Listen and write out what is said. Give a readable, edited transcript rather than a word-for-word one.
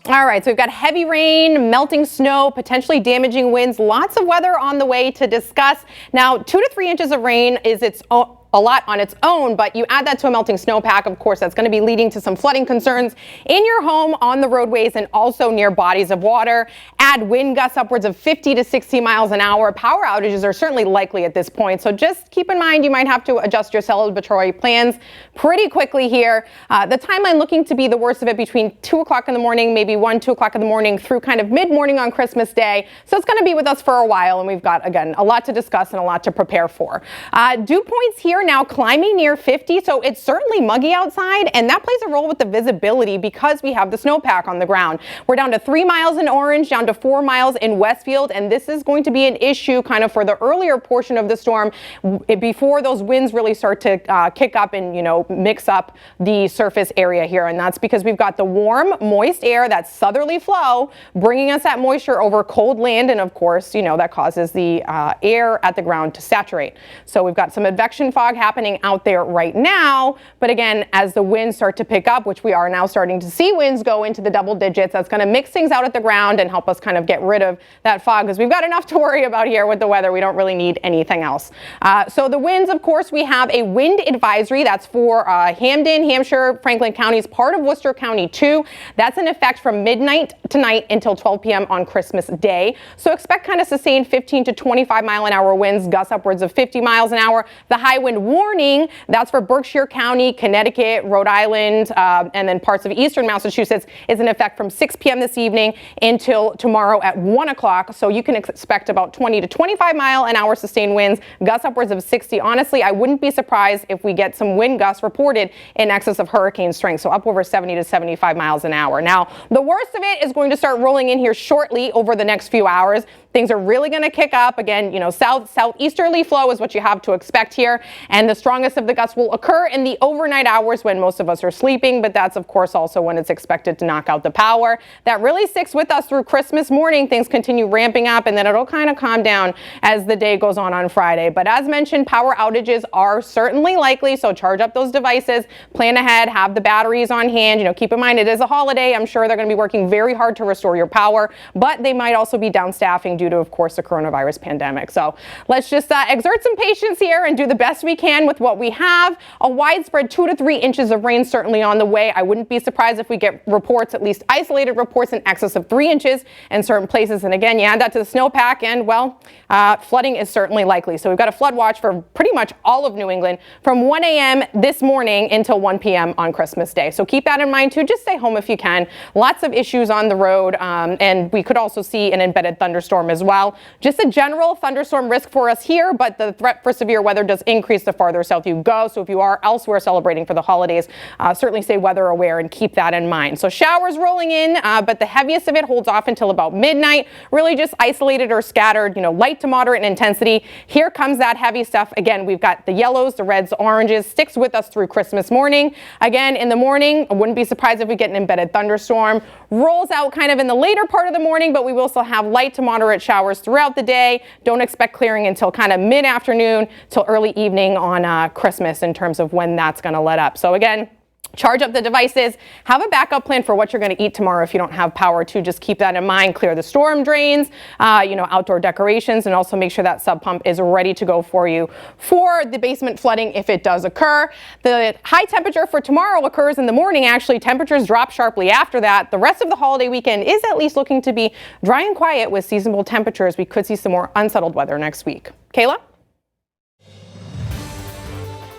All right, so we've got heavy rain, melting snow, potentially damaging winds, lots of weather on the way to discuss. Now, 2 to 3 inches of rain is a lot on its own, but you add that to a melting snowpack, of course, that's going to be leading to some flooding concerns in your home, on the roadways, and also near bodies of water. Add wind gusts upwards of 50 to 60 miles an hour. Power outages are certainly likely at this point, so just keep in mind you might have to adjust your celebratory plans pretty quickly here. The timeline looking to be the worst of it between 2 o'clock in the morning, maybe 2 o'clock in the morning through kind of mid-morning on Christmas Day. So it's going to be with us for a while, and we've got, again, a lot to discuss and a lot to prepare for. Dew points here now climbing near 50, so it's certainly muggy outside, and that plays a role with the visibility because we have the snowpack on the ground. We're down to 3 miles in Orange, down to 4 miles in Westfield, and this is going to be an issue kind of for the earlier portion of the storm before those winds really start to kick up and, mix up the surface area here. And that's because we've got the warm, moist air, that southerly flow, bringing us that moisture over cold land, and of course, that causes the air at the ground to saturate. So we've got some advection fog happening out there right now, but again, as the winds start to pick up, which we are now starting to see winds go into the double digits, that's going to mix things out at the ground and help us kind of get rid of that fog, because we've got enough to worry about here with the weather. We don't really need anything else. So the winds, of course, we have a wind advisory that's for Hamden, Hampshire, Franklin counties, part of Worcester County too. That's in effect from midnight tonight until 12 p.m. on Christmas Day. So expect kind of sustained 15 to 25 mile an hour winds, gusts upwards of 50 miles an hour. The high wind warning, that's for Berkshire County, Connecticut, Rhode Island, and then parts of eastern Massachusetts, is in effect from 6 p.m. this evening until tomorrow at 1 o'clock. So you can expect about 20 to 25 mile an hour sustained winds, gusts upwards of 60. Honestly, I wouldn't be surprised if we get some wind gusts reported in excess of hurricane strength, so up over 70 to 75 miles an hour. Now, the worst of it is going to start rolling in here shortly over the next few hours. Things are really going to kick up. Again, southeasterly flow is what you have to expect here. And the strongest of the gusts will occur in the overnight hours when most of us are sleeping. But that's, of course, also when it's expected to knock out the power. That really sticks with us through Christmas morning. Things continue ramping up, and then it'll kind of calm down as the day goes on Friday. But as mentioned, power outages are certainly likely. So charge up those devices, plan ahead, have the batteries on hand. Keep in mind it is a holiday. I'm sure they're going to be working very hard to restore your power, but they might also be downstaffing due to, of course, the coronavirus pandemic. So let's just exert some patience here and do the best we can with what we have. A widespread 2 to 3 inches of rain certainly on the way. I wouldn't be surprised if we get reports, at least isolated reports, in excess of 3 inches in certain places. And again, you add that to the snowpack, and flooding is certainly likely. So we've got a flood watch for pretty much all of New England from 1 a.m. this morning until 1 p.m. on Christmas Day. So keep that in mind too. Just stay home if you can. Lots of issues on the road, and we could also see an embedded thunderstorm as well. Just a general thunderstorm risk for us here, but the threat for severe weather does increase the farther south you go. So if you are elsewhere celebrating for the holidays, certainly stay weather aware and keep that in mind. So showers rolling in, but the heaviest of it holds off until about midnight. Really just isolated or scattered, light to moderate in intensity. Here comes that heavy stuff. Again, we've got the yellows, the reds, the oranges, sticks with us through Christmas morning. Again, in the morning, I wouldn't be surprised if we get an embedded thunderstorm. Rolls out kind of in the later part of the morning, but we will still have light to moderate showers throughout the day. Don't expect clearing until kind of mid-afternoon till early evening on Christmas in terms of when that's going to let up. So again, charge up the devices, have a backup plan for what you're going to eat tomorrow if you don't have power too. Just keep that in mind. Clear the storm drains, outdoor decorations, and also make sure that sub pump is ready to go for you for the basement flooding if it does occur. The high temperature for tomorrow occurs in the morning. Actually, temperatures drop sharply after that. The rest of the holiday weekend is at least looking to be dry and quiet with seasonable temperatures. We could see some more unsettled weather next week. Kayla?